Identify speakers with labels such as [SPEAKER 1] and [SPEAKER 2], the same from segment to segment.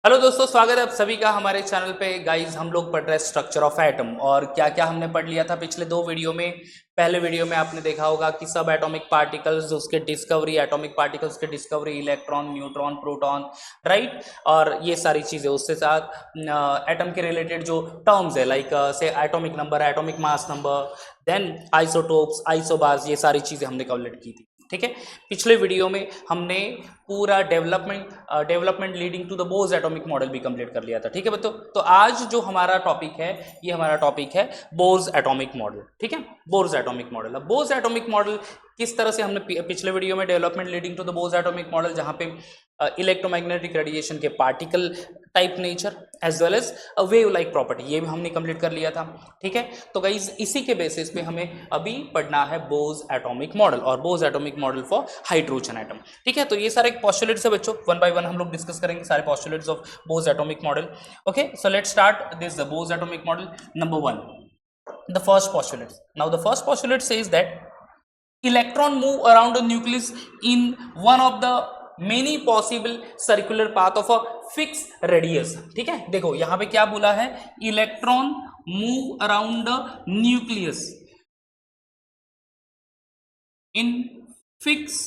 [SPEAKER 1] Hello दोस्तों, स्वागत है आप सभी का हमारे चैनल पे। गाइस, हम लोग पढ़ रहे हैं स्ट्रक्चर ऑफ एटम और क्या क्या हमने पढ़ लिया था पिछले दो वीडियो में। पहले वीडियो में आपने देखा होगा कि सब एटॉमिक पार्टिकल्स, उसके डिस्कवरी, एटॉमिक पार्टिकल्स के discovery, electron, neutron, proton, right, और ये सारी चीज़ें। उसके साथ एटम के रिलेटेड जो टर्म्स है, लाइक से atomic number, atomic mass number, then isotopes, isobars, ये सारी चीज़ें हमने कवरेट की थी। ठीक है, पिछले वीडियो में हमने पूरा development leading to the Bohr's atomic model भी कंप्लीट कर लिया था। ठीक है बच्चों, तो आज जो हमारा टॉपिक है, ये हमारा टॉपिक है बोज एटॉमिक मॉडल। ठीक है, बोज एटॉमिक मॉडल। अब बोज एटॉमिक मॉडल किस तरह से हमने पिछले वीडियो में development leading to the Bohr's atomic model, जहां पे इलेक्ट्रोमैग्नेटिक रेडिएशन के particle type nature as well as wave like property, ये भी हमने कंप्लीट कर लिया था। ठीक है, तो गाइस इसी के बेसिस पे हमें अभी पढ़ना है बोज एटॉमिक मॉडल और Bohr's atomic model for hydrogen atom. ठीक है, तो ये सारे पोस्टुलेट्स है बच्चों, वन बाय वन हम लोग डिस्कस करेंगे सारे postulates of Bhoj atomic model. Okay, so let's start this the Bohr's atomic model. Number one, the first postulate. Now the first postulate says that electron move around the nucleus in one of the many possible circular path of a fixed radius. ठीक है, देखो यहां पे क्या बोला है, electron move around the nucleus in fix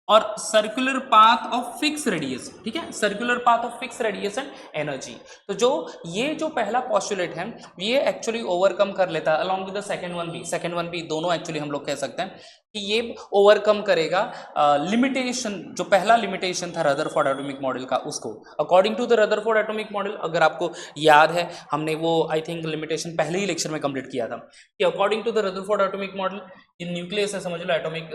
[SPEAKER 1] और circular path of fix radius. ठीक है, circular path of fix radius and energy. तो जो पहला पॉस्टुलेट है, ये एक्चुअली ओवरकम कर लेता है along with the second one भी दोनों एक्चुअली हम लोग कह सकते हैं कि ये ओवरकम करेगा लिमिटेशन, जो पहला लिमिटेशन था रदरफोर्ड एटॉमिक मॉडल का, उसको। According to the Rutherford atomic model, अगर आपको याद है, हमने वो आई थिंक लिमिटेशन पहले ही लेक्चर में कंप्लीट किया था कि according to the Rutherford atomic model, ये न्यूक्लियस है, समझ लो एटॉमिक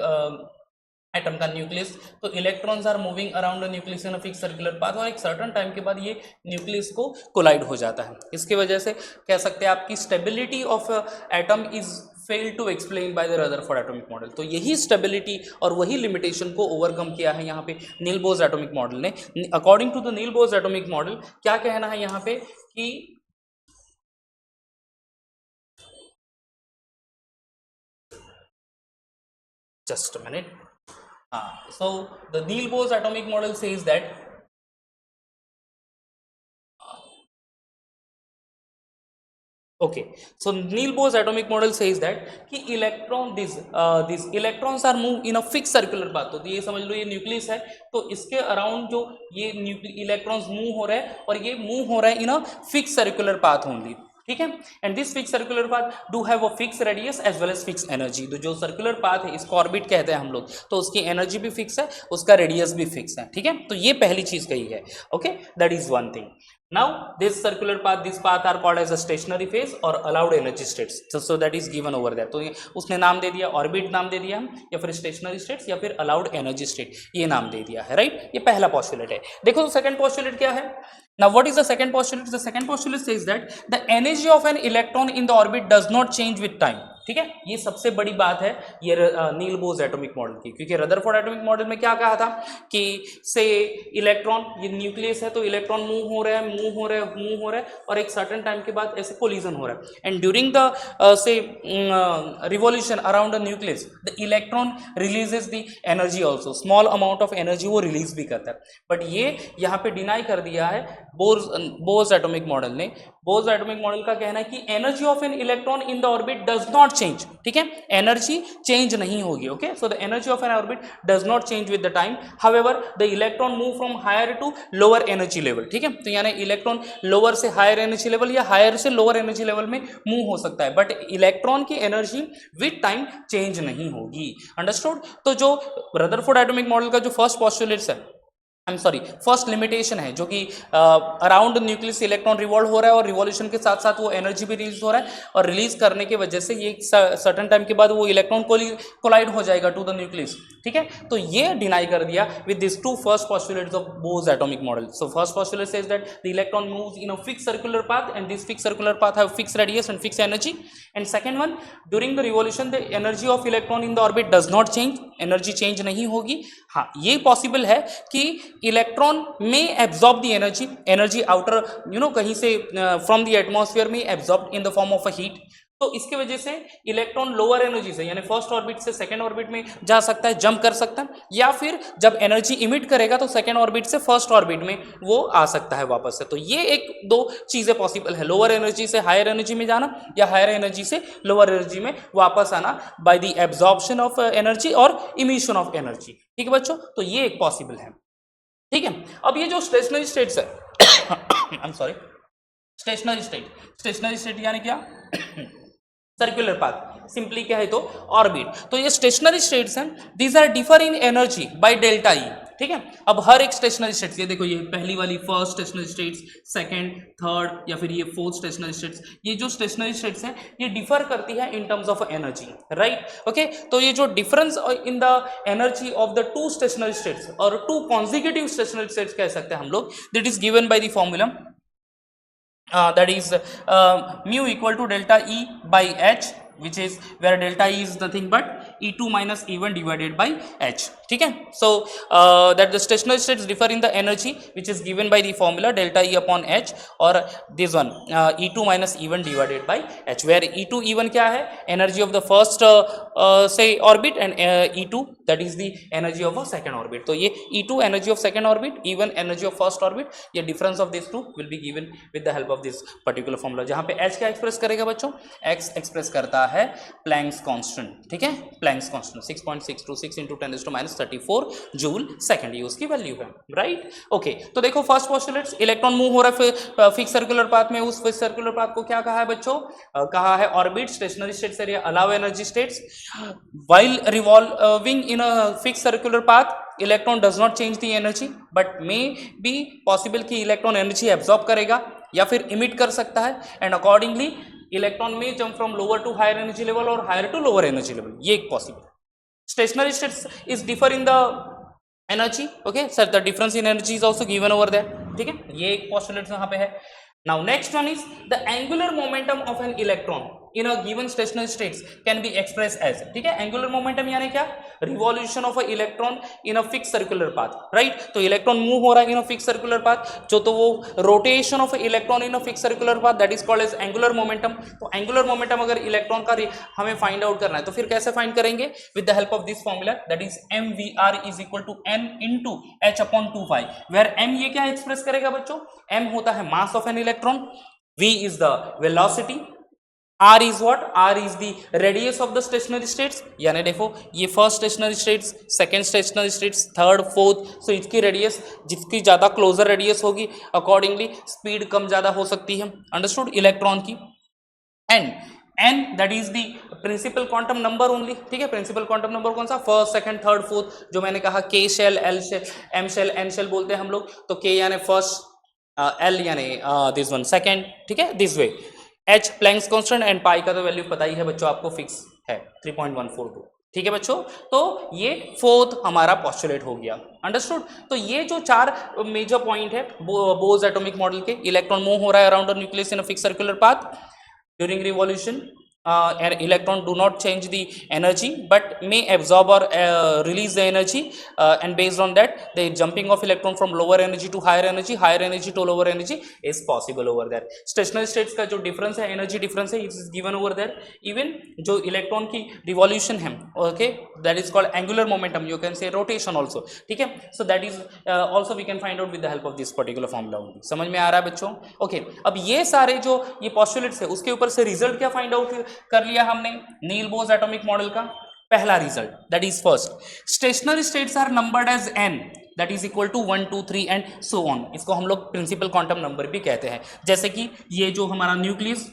[SPEAKER 1] एटम का न्यूक्लियस, तो electrons are moving around the nucleus in a fix circular path, और एक सर्टेन टाइम के बाद ये न्यूक्लियस को कोलाइड हो जाता है। इसकी वजह से कह सकते हैं आपकी stability of atom is fail to explain by the Rutherford atomic model. तो यही स्टेबिलिटी और वही लिमिटेशन को ओवरकम किया है यहाँ पे नील बोर्स एटॉमिक मॉडल ने। According to the Niels Bohr's atomic model क्या कहना है यहाँ पे कि just a minute, so the Niels Bohr atomic model says that okay, so Niels Bohr atomic model says that कि these electrons are move in a fixed circular path। तो ये समझ लो ये न्यूक्लियस है, तो इसके अराउंड जो ये इलेक्ट्रॉन्स मूव हो रहे हैं, और ये मूव हो रहा है in a fix circular path only. ठीक है, and this fix circular path do have a fix radius as well as fix energy. तो जो सर्कुलर पाथ है, इसको ऑर्बिट कहते हैं हम लोग, तो उसकी एनर्जी भी फिक्स है, उसका रेडियस भी फिक्स है। ठीक है, तो ये पहली चीज कही है। Okay, that is one thing. Now this circular path, this path are called as a stationary phase or allowed energy states. So that is given over there. तो ये उसने नाम दे दिया, ऑर्बिट नाम दे दिया हम, या फिर स्टेशनरी स्टेट्स, या फिर अलाउड एनर्जी स्टेट, ये नाम दे दिया है, राइट। ये पहला पॉस्टुलेट है। देखो तो सेकंड पॉस्टुलेट क्या है। Now what is the second postulate? The second postulate says that the energy of an electron in the orbit does not change with time. ठीक है, ये सबसे बड़ी बात है ये नील बोर्स एटॉमिक मॉडल की, क्योंकि रदरफोर्ड एटॉमिक मॉडल में क्या कहा था कि से इलेक्ट्रॉन, ये न्यूक्लियस है, तो इलेक्ट्रॉन मूव हो रहा है, और एक सर्टेन टाइम के बाद ऐसे कोलिजन हो रहा है, एंड ड्यूरिंग द से revolution around the nucleus the electron releases the energy also, small amount of energy वो रिलीज भी करता है। बट ये यहाँ पे डिनाई कर दिया है बोर्स एटॉमिक मॉडल ने। बोर्स एटॉमिक मॉडल का कहना है कि energy of an electron in the orbit does not change. ठीक है, एनर्जी चेंज नहीं होगी। Okay, so the energy of an orbit does not change with the time, however the electron move from higher to lower energy level. ठीक है, तो यानी electron lower से higher energy level या हायर से lower energy level में move हो सकता है, बट इलेक्ट्रॉन की एनर्जी विद टाइम चेंज नहीं होगी। अंडरस्टूड। तो जो रदरफोर्ड एटॉमिक मॉडल का जो फर्स्ट पॉस्टुलेट्स है, फर्स्ट लिमिटेशन है, जो कि अराउंड न्यूक्लियस इलेक्ट्रॉन रिवॉल्व हो रहा है, और रिवॉल्यूशन के साथ साथ वो एनर्जी भी रिलीज हो रहा है, और रिलीज करने की वजह से ये सर्टेन टाइम के बाद वो इलेक्ट्रॉन कोलाइड हो जाएगा टू द न्यूक्लियस। ठीक है, तो ये डिनाई कर दिया with this two first postulates of Bohr's atomic model. So first postulate says that the electron moves in a fix circular path, and this fix circular path have fix radius and fix energy. And second one, during the revolution the energy of electron in the orbit does not change, energy change नहीं होगी। हाँ, ये possible है कि electron में absorb the energy outer कहीं से from the atmosphere में absorb in the form of a heat, तो इसके वजह से इलेक्ट्रॉन लोअर एनर्जी से यानी फर्स्ट ऑर्बिट से सेकंड ऑर्बिट में जा सकता है, जंप कर सकता है, या फिर जब एनर्जी इमिट करेगा तो सेकंड ऑर्बिट से फर्स्ट ऑर्बिट में वो आ सकता है वापस से। तो ये एक दो चीजें पॉसिबल है, लोअर एनर्जी से हायर एनर्जी में जाना या हायर एनर्जी से लोअर एनर्जी में वापस आना by the absorption of energy और इमिशन ऑफ एनर्जी। ठीक है बच्चों, तो ये एक पॉसिबल है। ठीक है, अब ये जो स्टेशनरी स्टेट्स है I am sorry, stationery state यानी क्या सर्कुलर पाथ, सिंपली क्या है तो ऑर्बिट। तो ये स्टेशनरी स्टेट्स हैं, these are differ in energy by delta E. ठीक है, अब हर एक स्टेशनरी स्टेट्स, ये देखो ये पहली वाली first stationary states, second, third या फिर ये फोर्थ स्टेशनरी स्टेट्स, ये जो स्टेशनरी स्टेट्स हैं ये डिफर करती है in terms of energy, right. Okay, तो ये जो difference in the energy of the two stationary states और टू कॉन्जिक्यूटिव स्टेशनरी स्टेट्स कह सकते हैं हम लोग, that is given by the formula that is mu equal to delta E by H, which is where delta E is nothing but E2 minus E1 divided by H. ठीक है, so that the stationary states differ in the energy which is given by the formula delta E upon H, or this one E2 minus E1 divided by H, where E2 E1 क्या है, energy of the first say orbit, and E2 that is the energy of a second orbit. तो ये E2 energy of second orbit, E1 energy of first orbit, ये difference of these two will be given with the help of this particular formula, जहाँ पे H क्या express करेगा बच्चों, X express करता है प्लैंक्स कांस्टेंट। ठीक है, Planck's constant 6.626 into 10⁻34 joule second, ये उसकी वैल्यू है, राइट। ओके, तो देखो फर्स्ट पोस्टुलेट्स, इलेक्ट्रॉन मूव हो रहा है फिक्स सर्कुलर पाथ में, उस फिक्स सर्कुलर पाथ को क्या कहा है बच्चों, कहा है orbit. Stationary states area allow energy states while revolving in a fix circular path, electron does not change the energy but may be possible कि इलेक्ट्रॉन एनर्जी एब्जॉर्ब करेगा या फिर इमिट कर सकता है, एंड अकॉर्डिंगली इलेक्ट्रॉन में jump from lower to higher energy level और higher to lower energy level, ये एक possible. Stationary states is differ in the energy, okay sir, the difference in energy is also given over there. ठीक है, ये एक postulate यहाँ पे है। Now next one is the angular momentum of an electron in a given stationary states can be express as, ठीक है, angular momentum यानी क्या, revolution of a electron in a fix circular path, right. तो electron move हो रहा है in a fix circular path, जो तो वो rotation of electron in a fix circular path, that is called as angular momentum. तो angular momentum अगर electron का हमें फाइंड आउट करना है तो फिर कैसे फाइंड करेंगे, with the help of this formula, that is mvr is equal to m into h upon 2π, where m ये क्या एक्सप्रेस करेगा बच्चों, m होता है mass of an electron, v is the velocity, r is what, r is the radius of the stationary states, यानी देखो ये first stationary states, second stationary states, third, fourth, so इसकी रेडियस जिसकी ज्यादा क्लोजर रेडियस होगी accordingly speed कम ज्यादा हो सकती है, अंडरस्टूड, इलेक्ट्रॉन की। And n that is the principal quantum number only, ठीक है, प्रिंसिपल क्वांटम नंबर कौन सा, फर्स्ट, सेकंड, थर्ड, फोर्थ, जो मैंने कहा k shell, l shell, m shell, n shell बोलते हैं हम लोग, तो k यानी फर्स्ट, l यानी दिस वन सेकंड, ठीक है, this way, h Planck's constant, and pi का तो वैल्यू पता ही है बच्चों आपको, फिक्स है 3.142, ठीक है बच्चों। तो ये फोर्थ हमारा पोस्टुलेट हो गया, अंडरस्टूड। तो ये जो चार मेजर पॉइंट है बोज एटॉमिक मॉडल के, इलेक्ट्रॉन मूव हो रहा है around a nucleus in a fix circular path during revolution, and electron do not change the energy but may absorb or release the energy, and based on that the jumping of electron from lower energy to higher energy to lower energy is possible over there. stationary states का जो difference है, energy difference है, it is given over there. even जो electron की revolution है, okay, that is called angular momentum, you can say rotation also, ठीक है, so that is also we can find out with the help of this particular formula only. समझ में आ रहा है बच्चों, okay। अब ये सारे जो ये postulates है उसके ऊपर से रिजल्ट क्या फाइंड आउट कर लिया हमने, नील बोस एटॉमिक मॉडल का पहला result, that is first, stationary states are numbered as n, that is equal to 1 2 3 and so on. इसको हम लोग प्रिंसिपल क्वांटम नंबर भी कहते हैं, जैसे कि ये जो हमारा न्यूक्लियस,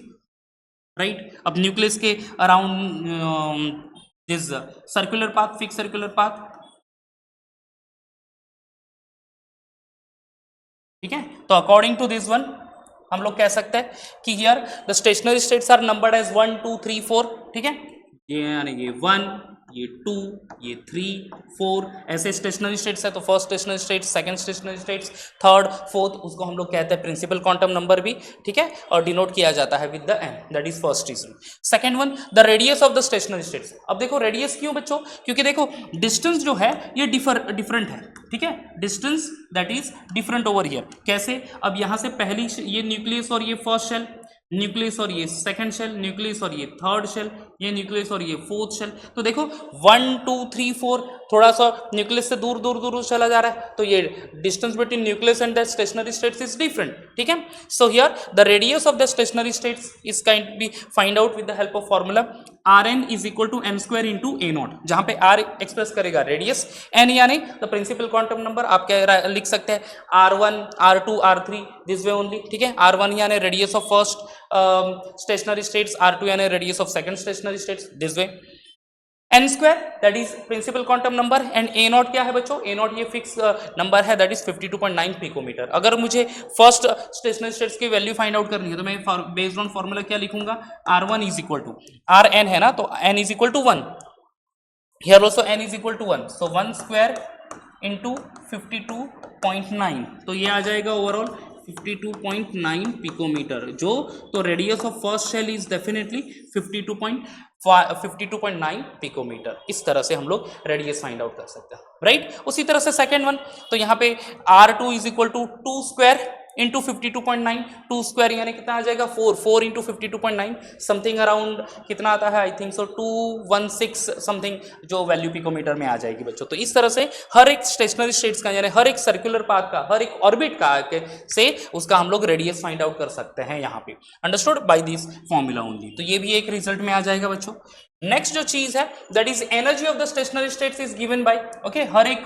[SPEAKER 1] राइट, अब न्यूक्लियस के around this circular path, fix circular path, ठीक है, तो अकॉर्डिंग टू दिस वन हम लोग कह सकते हैं कि here the stationary states are numbered as 1 2 3 4, ठीक है, ये यानी ये 1, ये 2, ये 3 4 ऐसे स्टेशनरी स्टेट्स है। तो first stationary states, second stationary states, third, fourth, उसको हम लोग कहते हैं प्रिंसिपल क्वांटम नंबर भी, ठीक है, और डिनोट किया जाता है with the n, that is first reason. Second one, the radius of the stationary states. अब देखो रेडियस क्यों बच्चों, क्योंकि देखो डिस्टेंस जो है ये डिफरेंट है, ठीक है, distance that is different over here. कैसे, अब यहाँ से पहली ये न्यूक्लियस और ये फर्स्ट शेल, न्यूक्लियस और ये सेकंड शेल, न्यूक्लियस और ये थर्ड शेल, ये न्यूक्लियस और ये फोर्थ शेल। तो देखो 1 2 3 4 थोड़ा सा न्यूक्लियस से दूर दूर दूर चला जा रहा है, तो ये distance between nucleus and the stationary states is different, ठीक है। So here the radius of the stationary states is can be find out with the help of formula Rn is equal to n square into a nought, जहां पे r express करेगा radius, n यानी the principal quantum number, आप क्या लिख सकते हैं R1 R2 R3 this way only, ठीक है। R1 यानी radius of first stationary states, R2 यानी radius of second stationary states this way, n square that is principal quantum number, and a nought क्या है बच्चों, ए नॉट ये fix number है that is 52.9 picometre. अगर मुझे first stationary states की value find out करनी है तो मैं बेस्ड ऑन फॉर्मूला क्या लिखूंगा, R1 is equal to Rn है ना, तो n is equal to 1, here also n is equal to 1, so 1 square into 52.9, तो ये आ जाएगा ओवरऑल 52.9 पिकोमीटर, जो तो radius of first shell is definitely 52.9 picometre. इस तरह से हम लोग रेडियस फाइंड आउट कर सकते हैं, राइट। उसी तरह से सेकेंड वन, तो यहाँ पे R2 is equal to 2 square into 52.9, 2 square यानी कितना आ जाएगा 4 इंटू 52.9 समथिंग अराउंड कितना आता है, आई थिंक सो 216 समथिंग जो वैल्यू पिकोमीटर में आ जाएगी बच्चों। तो इस तरह से हर एक स्टेशनरी स्टेट्स का यानी हर एक सर्कुलर पाथ का, हर एक ऑर्बिट का से उसका हम लोग रेडियस फाइंड आउट कर सकते हैं यहाँ पे, understood by this formula only. तो ये भी एक रिजल्ट में आ जाएगा बच्चों। नेक्स्ट जो चीज है that is energy of the stationary states is given by, okay, हर एक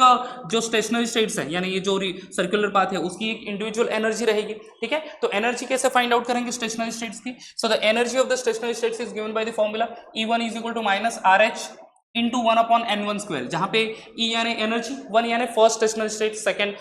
[SPEAKER 1] जो स्टेशनरी स्टेट्स है यानी ये जो सर्कुलर पाथ है उसकी एक इंडिविजुअल एनर्जी रहेगी, ठीक है। तो एनर्जी कैसे फाइंड आउट करेंगे स्टेशनरी स्टेट्स की, so the energy of the stationary states is given by the formula E1 is equal to minus RH into 1 upon n1 square, जहां पे E यानी एनर्जी, 1 यानी first stationary state, second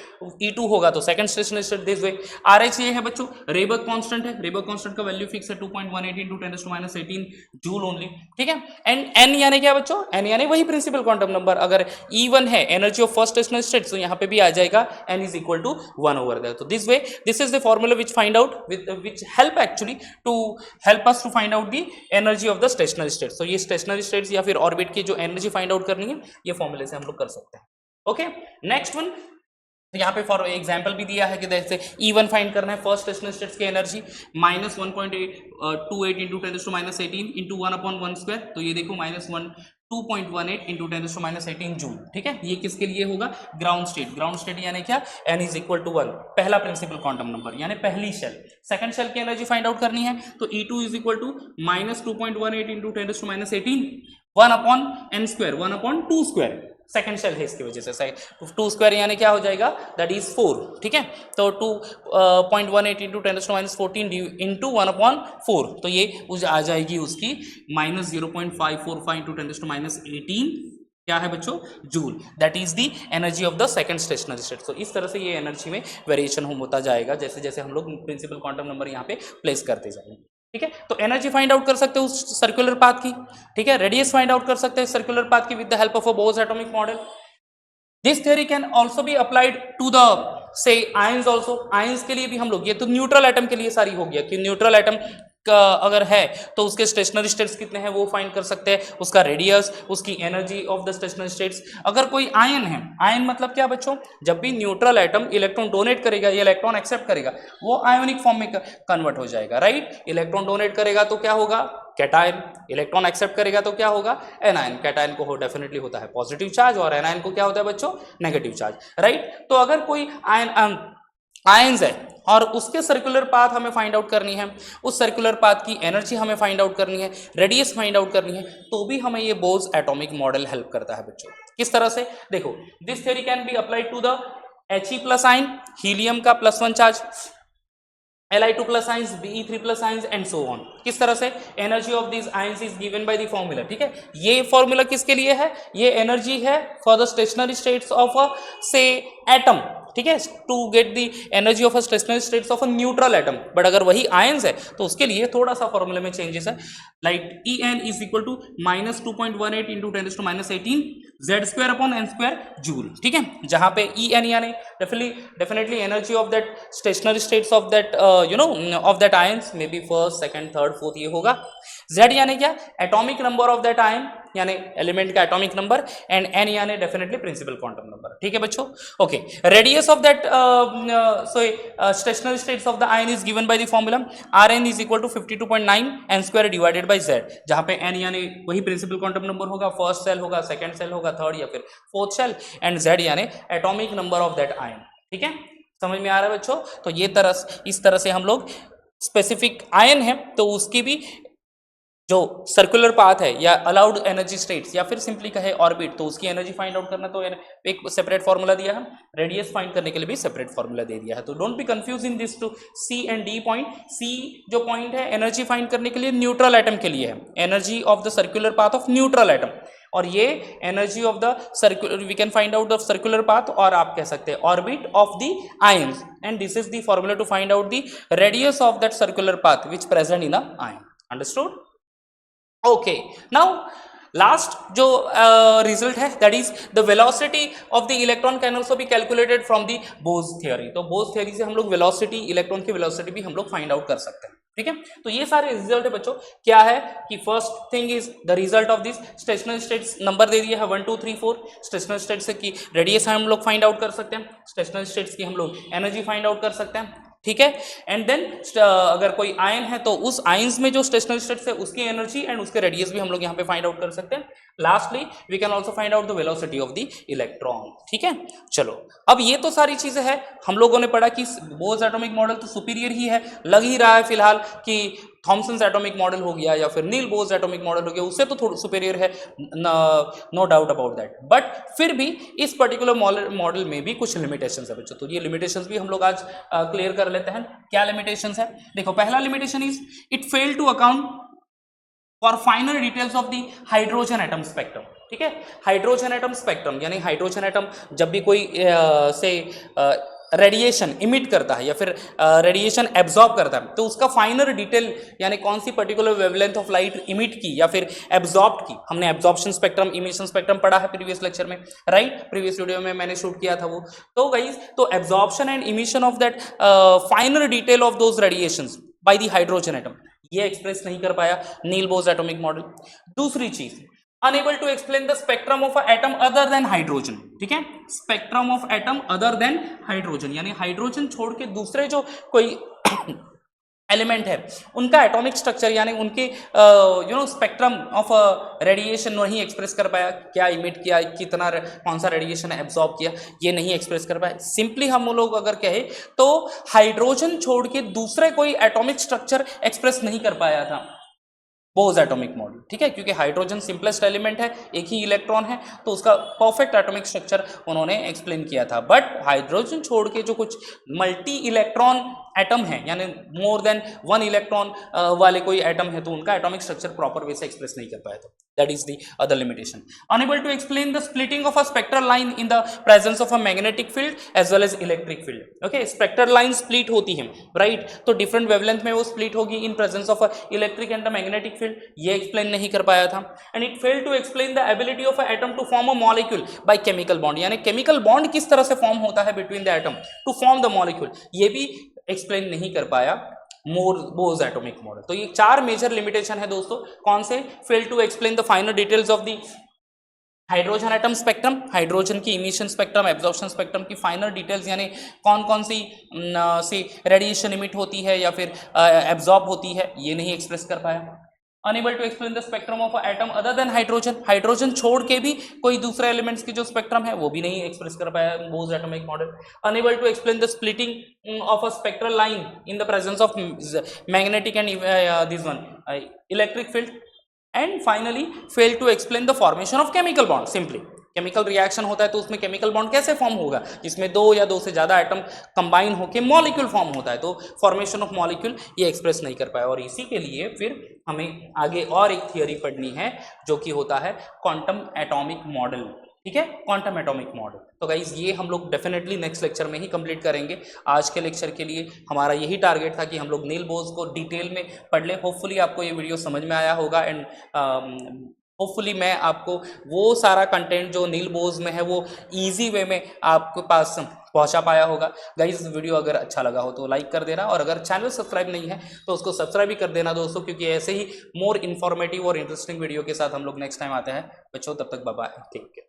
[SPEAKER 1] E2 होगा तो second stationery state this way, RH ये है बच्चों रेबर्ग constant है, रेबर्ग कांस्टेंट का वैल्यू फिक्स है 2.18 इंटू 10⁻18 जूल ओनली, ठीक है। एंड n यानी क्या बच्चों, n यानी वही प्रिंसिपल क्वांटम नंबर, अगर E1 है energy of first stationary state तो यहाँ पे भी आ जाएगा n is equal to 1 over there. तो this way this is the formula which find out which help actually to help us to find out the energy of the stationary states. तो ये stationary states या फिर orbit की जो energy find out करनी है ये फॉर्मूले से हम लोग कर सकते हैं, ओके। नेक्स्ट वन, तो यहाँ पे फॉर एग्जांपल भी दिया है कि जैसे E1 फाइंड करना है फर्स्ट स्टेशनरी स्टेट्स की energy minus 1.28 into 10⁻18 into 1 upon 1 square, तो ये देखो माइनस 2.18 इंटू 10⁻18 जूल, ठीक है। ये किसके लिए होगा, ग्राउंड स्टेट, ग्राउंड स्टेट यानी क्या, n इज इक्वल टू 1, पहला प्रिंसिपल क्वांटम नंबर यानी पहली शेल। सेकंड शेल की एनर्जी फाइंड आउट करनी है तो E2 is equal to minus 2.18 into 10⁻18 1 upon n square, 1 upon 2 square, second shell है इसकी वजह से 2 स्क्वायर यानी क्या हो जाएगा दैट इज 4, ठीक है। तो 2.18 इंटू 10⁻14 इंटू 1 अपॉन 4, तो ये आ जाएगी उसकी माइनस 0.545 इंटू 10⁻18 क्या है बच्चों, joule, that is the energy of the second stationery state. तो इस तरह से ये एनर्जी में वेरिएशन होता जाएगा जैसे जैसे हम लोग प्रिंसिपल क्वांटम नंबर यहाँ पे प्लेस करते जाएंगे, ठीक है। तो एनर्जी फाइंड आउट कर सकते हो उस सर्कुलर पाथ की, ठीक है। रेडियस फाइंड आउट कर सकते हैं सर्कुलर पाथ की with the help of a Bohr's atomic model. This theory can also be applied to the से आयंस ऑल्सो, आयंस के लिए भी हम लोग, ये तो न्यूट्रल एटम के लिए सारी हो गया कि न्यूट्रल एटम का अगर है तो उसके स्टेशनरी स्टेट्स कितने हैं वो फाइंड कर सकते हैं, उसका रेडियस, उसकी energy of the stationary states. अगर कोई आयन है, आयन मतलब क्या बच्चों, जब भी न्यूट्रल एटम इलेक्ट्रॉन डोनेट करेगा या इलेक्ट्रॉन एक्सेप्ट करेगा वो आयोनिक फॉर्म में कन्वर्ट हो जाएगा, राइट। इलेक्ट्रॉन डोनेट करेगा तो क्या होगा, कैटायन, इलेक्ट्रॉन एक्सेप्ट करेगा तो क्या होगा, एनायन। कैटायन को डेफिनेटली होता है पॉजिटिव चार्ज और एनायन को क्या होता है बच्चों, नेगेटिव चार्ज, राइट। तो अगर कोई आयंस है और उसके सर्कुलर पाथ हमें फाइंड आउट करनी है, उस सर्कुलर पाथ की एनर्जी हमें फाइंड आउट करनी है, रेडियस फाइंड आउट करनी है, तो भी हमें ये बोर्स एटॉमिक मॉडल हेल्प करता है बच्चों। किस तरह से, देखो this theory can be applied to the He plus ion, helium का +1 charge, Li2 plus ions, Be3 plus ions and so on. किस तरह से, energy of this ions is given by the formula, ठीक है। ये फॉर्मूला किसके लिए है, ये एनर्जी है for the stationary states of a say atom, ठीक है, to get the energy of a stationary states of a neutral atom. But अगर वही आयंस है तो उसके लिए थोड़ा सा फॉर्मूले में चेंजेस है, like En is equal to minus 2.18 into 10⁻18 z square upon n square joule, ठीक है। जहां पे En यानी definitely energy of that stationary states of that of that ions, may be first, second, third, fourth ये होगा। Z यानी क्या, atomic number of that ion, यानी एलिमेंट का एटॉमिक नंबर, एंड n यानी डेफिनेटली प्रिंसिपल क्वांटम नंबर। ठीक है बच्चों, okay. Radius of that stationary states of the ion is given by the formula Rn is equal to 52.9 n square divided by z, जहां पे n यानी वही principal quantum number होगा, first shell होगा, second shell होगा, third या फिर fourth shell, and z यानी atomic number of that ion. ठीक है, समझ में आ रहा है बच्चों? तो ये इस तरह से हम लोग स्पेसिफिक आयन है तो उसकी भी जो सर्कुलर पाथ है या अलाउड एनर्जी स्टेट्स या फिर सिंपली कहे ऑर्बिट, तो उसकी एनर्जी फाइंड आउट करना, तो एक सेपरेट फॉर्मूला दिया है, रेडियस फाइंड करने के लिए भी सेपरेट फॉर्मूला दे दिया है। तो don't be confuse in this two C and D point. C जो पॉइंट है एनर्जी फाइंड करने के लिए न्यूट्रल एटम के लिए है, energy of the circular path of neutral atom, और ये energy of the circular, we can find out the circular path, और आप कह सकते हैं orbit of the ions, and this is the formula to find out the radius of that circular path which present in a ion. Understood? Okay, now last जो result है that is the velocity of the electron can also be calculated from the Bhoj theory. तो बोज theory से हम लोग velocity, electron की velocity भी हम लोग फाइंड आउट कर सकते हैं। ठीक है, तो ये सारे रिजल्ट है बच्चों। क्या है कि first thing is the result of this stationary states, number दे दिया है 1 2 3 4 स्टेशनरी स्टेट्स की रेडियस हम लोग फाइंड आउट कर सकते हैं, स्टेशनरी स्टेट्स की हम लोग एनर्जी फाइंड आउट कर सकते हैं। ठीक है, एंड देन अगर कोई आयन है तो उस आयंस में जो स्टेशनरी स्टेट्स है उसकी एनर्जी एंड उसके रेडियस भी हम लोग यहाँ पे फाइंड आउट कर सकते हैं। Lastly we can also find out the velocity of the electron. ठीक है, चलो अब ये तो सारी चीजें हैं, हम लोगों ने पढ़ा कि बोज एटॉमिक मॉडल तो सुपीरियर ही है, लग ही रहा है फिलहाल कि थॉमसन्स एटॉमिक मॉडल हो गया या फिर नील बोज एटॉमिक मॉडल हो गया, उससे तो थोड़ा सुपीरियर है, no doubt about that, but फिर भी इस पर्टिकुलर मॉडल में भी कुछ लिमिटेशंस है बच्चों। तो ये लिमिटेशंस भी हम लोग आज क्लियर कर लेते हैं। क्या लिमिटेशंस है? देखो, पहला limitation is it fail to account for final details of the hydrogen atom spectrum. ठीक है, हाइड्रोजन एटम स्पेक्ट्रम यानी हाइड्रोजन एटम जब भी कोई से रेडिएशन इमिट करता है या फिर रेडिएशन एब्जॉर्ब करता है, तो उसका फाइनल डिटेल यानी कौन सी particular wavelength of light emit की या फिर एब्जॉर्ब की, हमने एब्जॉर्प्शन स्पेक्ट्रम, इमिशन स्पेक्ट्रम पढ़ा है प्रीवियस लेक्चर में, राइट? प्रीवियस वीडियो में मैंने शूट किया था वो। तो गाइस, तो absorption and emission of that final detail of those radiations by the hydrogen atom, ये एक्सप्रेस नहीं कर पाया नील बोज एटॉमिक मॉडल। दूसरी चीज, unable to explain the spectrum of an atom other than hydrogen। ठीक है, spectrum of atom other than hydrogen, यानी hydrogen छोड़ के दूसरे जो कोई एलिमेंट है उनका एटॉमिक स्ट्रक्चर यानी उनके स्पेक्ट्रम ऑफ रेडिएशन नहीं एक्सप्रेस कर पाया, क्या इमिट किया, कितना कौन सा रेडिएशन एब्जॉर्ब किया, ये नहीं एक्सप्रेस कर पाया। सिंपली हम लोग अगर कहे तो हाइड्रोजन छोड़ के दूसरे कोई एटॉमिक स्ट्रक्चर एक्सप्रेस नहीं कर पाया था बोज एटॉमिक मॉडल। ठीक है, क्योंकि हाइड्रोजन सिंपलेस्ट एलिमेंट है, एक ही इलेक्ट्रॉन है, तो उसका परफेक्ट एटॉमिक स्ट्रक्चर उन्होंने एक्सप्लेन किया था। बट हाइड्रोजन छोड़ के जो कुछ मल्टी इलेक्ट्रॉन एटम है यानी मोर देन वन इलेक्ट्रॉन वाले कोई एटम है, तो उनका एटॉमिक स्ट्रक्चर प्रॉपर वे से एक्सप्रेस नहीं कर पाया था। That is the other limitation. Unable to explain the splitting of a spectral line in the presence of a magnetic field as well as electric field. Okay, spectral line split होती है, right? तो different wavelength में वो split होगी in presence of a electric and the magnetic field, ये explain नहीं कर पाया था। And it failed to explain the ability of a atom to form a molecule by chemical bond, यानी केमिकल बॉन्ड किस तरह से फॉर्म होता है between the atom to form the molecule, ये भी एक्सप्लेन नहीं कर पाया बोज एटॉमिक मॉडल। तो ये चार मेजर लिमिटेशन है दोस्तों। कौन से? Fail to explain the final details of the hydrogen atom spectrum, hydrogen की इमिशन स्पेक्ट्रम, एब्जॉर्प्शन स्पेक्ट्रम की फाइनल डिटेल्स यानी कौन कौन सी रेडिएशन इमिट होती है या फिर एब्जॉर्ब होती है, ये नहीं एक्सप्रेस कर पाया। Unable to explain the spectrum of atom other than hydrogen, hydrogen छोड़ के भी कोई दूसरे एलिमेंट्स की जो स्पेक्ट्रम है वो भी नहीं एक्सप्रेस कर पाया Bohr's atomic model. Unable to explain the splitting of a spectral line in the presence of magnetic and this one electric field. And finally fail to explain the formation of chemical bond. Simply chemical reaction होता है तो उसमें chemical bond कैसे form होगा, जिसमें दो या दो से ज्यादा एटम कंबाइन होकर मॉलिक्यूल फॉर्म होता है, तो फॉर्मेशन ऑफ मॉलिक्यूल ये एक्सप्रेस नहीं कर पाया। और इसी के लिए फिर हमें आगे और एक थियरी पढ़नी है जो कि होता है क्वांटम एटॉमिक मॉडल। ठीक है, क्वांटम एटॉमिक मॉडल। तो गाइज ये हम लोग डेफिनेटली नेक्स्ट लेक्चर में ही कंप्लीट करेंगे। आज के लेक्चर के लिए हमारा यही टारगेट था कि हम लोग नील बोज को डिटेल में पढ़ लें। होपफुली आपको ये वीडियो समझ में आया होगा एंड होपफुली मैं आपको वो सारा कंटेंट जो नील बोस में है वो इजी वे में आपके पास पहुंचा पाया होगा। गाइस वीडियो अगर अच्छा लगा हो तो लाइक कर देना, और अगर चैनल सब्सक्राइब नहीं है तो उसको सब्सक्राइब भी कर देना दोस्तों, क्योंकि ऐसे ही मोर इन्फॉर्मेटिव और इंटरेस्टिंग वीडियो के साथ हम लोग नेक्स्ट टाइम आते हैं बच्चों। तब तक बाय बाय, टेक केयर।